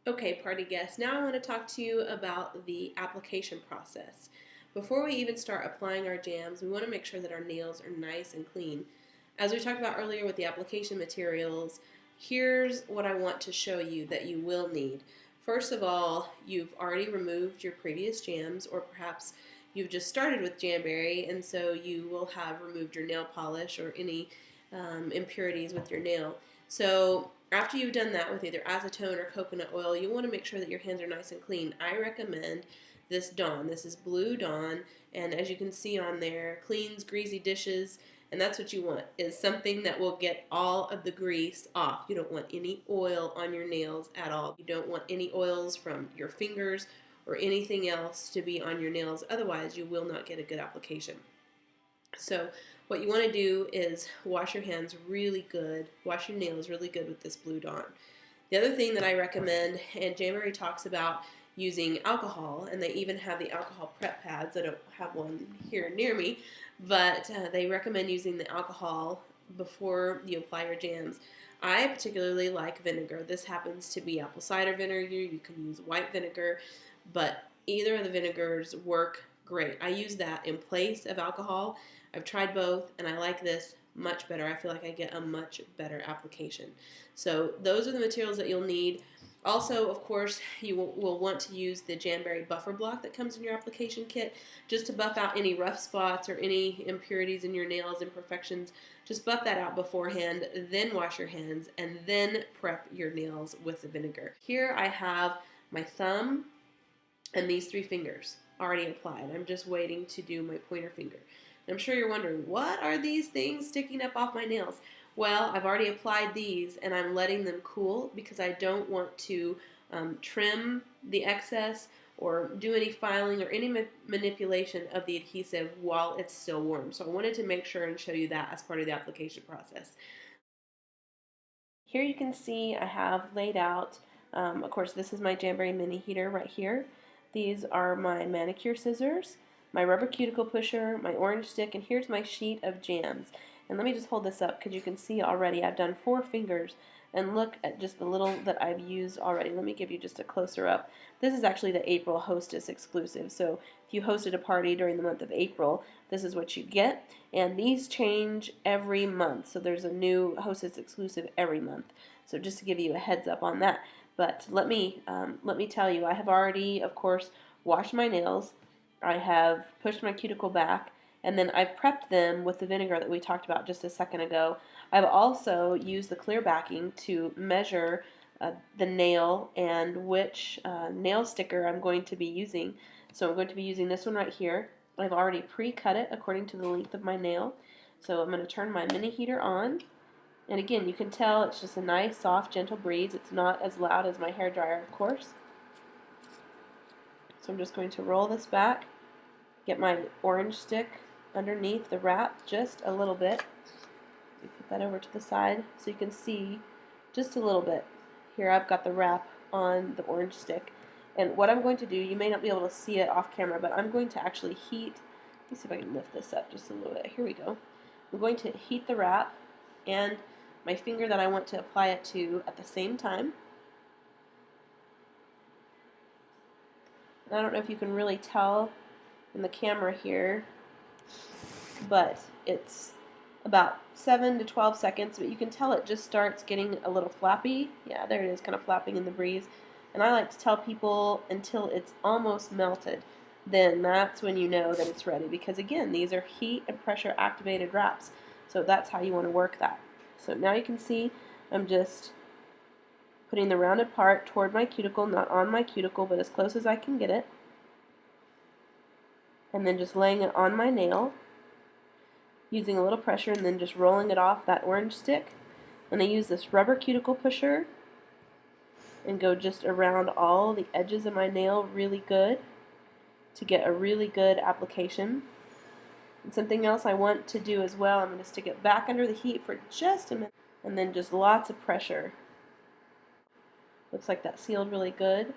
Okay, party guests, now I want to talk to you about the application process. Before we even start applying our jams, we want to make sure that our nails are nice and clean. As we talked about earlier with the application materials, here's what I want to show you that you will need. First of all, you've already removed your previous jams, or perhaps you've just started with Jamberry, and so you will have removed your nail polish or any impurities with your nail. So after you've done that with either acetone or coconut oil, you want to make sure that your hands are nice and clean. I recommend this Dawn. This is Blue Dawn, and as you can see on there, cleans greasy dishes, and that's what you want, is something that will get all of the grease off. You don't want any oil on your nails at all. You don't want any oils from your fingers or anything else to be on your nails. Otherwise, you will not get a good application. So what you want to do is wash your hands really good, wash your nails really good with this Blue Dawn. The other thing that I recommend, and Jamberry talks about using alcohol, and they even have the alcohol prep pads. I don't have one here near me, but they recommend using the alcohol before you apply your jams. I particularly like vinegar. This happens to be apple cider vinegar. You can use white vinegar, but either of the vinegars work great. I use that in place of alcohol. I've tried both, and I like this much better. I feel like I get a much better application. So those are the materials that you'll need. Also, of course, you will want to use the Jamberry buffer block that comes in your application kit just to buff out any rough spots or any impurities in your nails, imperfections. Just buff that out beforehand, then wash your hands, and then prep your nails with the vinegar. Here I have my thumb and these 3 fingers already applied. I'm just waiting to do my pointer finger. I'm sure you're wondering, what are these things sticking up off my nails? Well, I've already applied these, and I'm letting them cool because I don't want to trim the excess or do any filing or any manipulation of the adhesive while it's still warm. So I wanted to make sure and show you that as part of the application process. Here you can see I have laid out, of course, this is my Jamberry mini heater right here. These are my manicure scissors, my rubber cuticle pusher, my orange stick, and here's my sheet of jams. And let me just hold this up because you can see already I've done 4 fingers, and look at just the little that I've used already. Let me give you just a closer up. This is actually the April Hostess exclusive, so if you hosted a party during the month of April, this is what you get. And these change every month, so there's a new Hostess exclusive every month. So just to give you a heads up on that. But let me tell you, I have already, of course, washed my nails. I have pushed my cuticle back, and then I've prepped them with the vinegar that we talked about just a second ago. I've also used the clear backing to measure the nail and which nail sticker I'm going to be using. So I'm going to be using this one right here. I've already pre-cut it according to the length of my nail. So I'm going to turn my mini heater on. And again, you can tell it's just a nice, soft, gentle breeze. It's not as loud as my hairdryer, of course. So I'm just going to roll this back, get my orange stick underneath the wrap just a little bit. Put that over to the side so you can see just a little bit. Here I've got the wrap on the orange stick. And what I'm going to do, you may not be able to see it off camera, but I'm going to actually heat, let me see if I can lift this up just a little bit. Here we go. I'm going to heat the wrap and my finger that I want to apply it to at the same time. And I don't know if you can really tell in the camera here, but it's about 7 to 12 seconds, but you can tell it just starts getting a little flappy. Yeah, there it is, kind of flapping in the breeze. And I like to tell people until it's almost melted, then that's when you know that it's ready. Because again, these are heat and pressure activated wraps, so that's how you want to work that. So now you can see I'm just putting the rounded part toward my cuticle, not on my cuticle, but as close as I can get it. And then just laying it on my nail, using a little pressure, and then just rolling it off that orange stick. And I use this rubber cuticle pusher and go just around all the edges of my nail really good to get a really good application. And something else I want to do as well, I'm going to stick it back under the heat for just a minute, and then just lots of pressure. Looks like that sealed really good.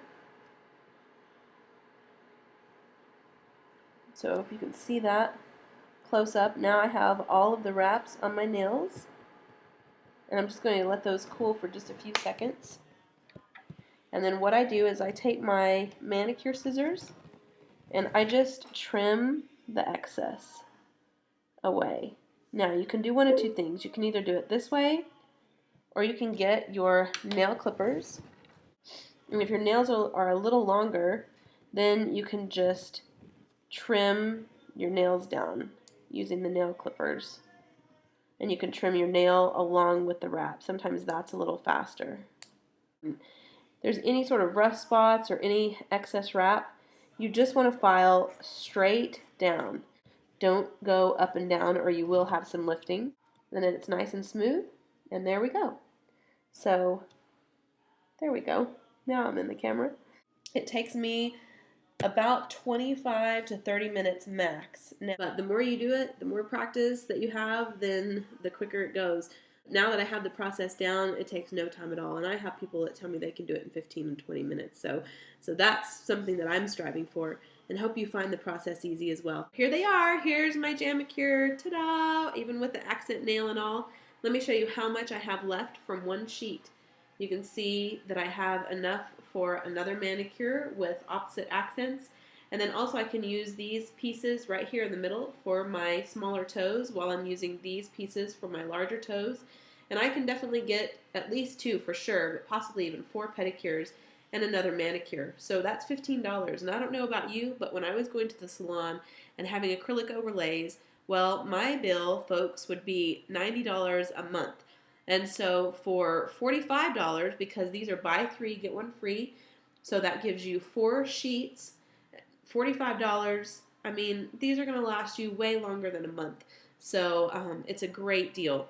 So if you can see that close up, now I have all of the wraps on my nails, and I'm just going to let those cool for just a few seconds. And then what I do is I take my manicure scissors and I just trim the excess away. Now you can do one of two things. You can either do it this way, or you can get your nail clippers. And if your nails are a little longer, then you can just trim your nails down using the nail clippers. And you can trim your nail along with the wrap. Sometimes that's a little faster. If there's any sort of rough spots or any excess wrap, you just want to file straight down. Don't go up and down or you will have some lifting. And then it's nice and smooth. And there we go. So, there we go. Now I'm in the camera. It takes me about 25 to 30 minutes max. Now, but the more you do it, the more practice that you have, then the quicker it goes. Now that I have the process down, it takes no time at all. And I have people that tell me they can do it in 15 and 20 minutes. So that's something that I'm striving for, and hope you find the process easy as well. Here they are. Here's my Jamberry. Ta-da! Even with the accent nail and all. Let me show you how much I have left from one sheet. You can see that I have enough for another manicure with opposite accents. And then also I can use these pieces right here in the middle for my smaller toes while I'm using these pieces for my larger toes. And I can definitely get at least 2 for sure, but possibly even 4 pedicures and another manicure. So that's $15. And I don't know about you, but when I was going to the salon and having acrylic overlays, well, my bill, folks, would be $90 a month. And so for $45, because these are buy 3, get 1 free, so that gives you 4 sheets, $45. I mean, these are going to last you way longer than a month. So it's a great deal.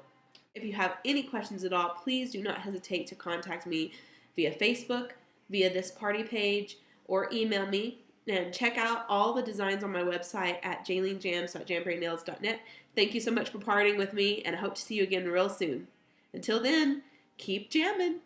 If you have any questions at all, please do not hesitate to contact me via Facebook, via this party page, or email me. And check out all the designs on my website at jaylenejams.jamberrynails.net. Thank you so much for partying with me, and I hope to see you again real soon. Until then, keep jamming.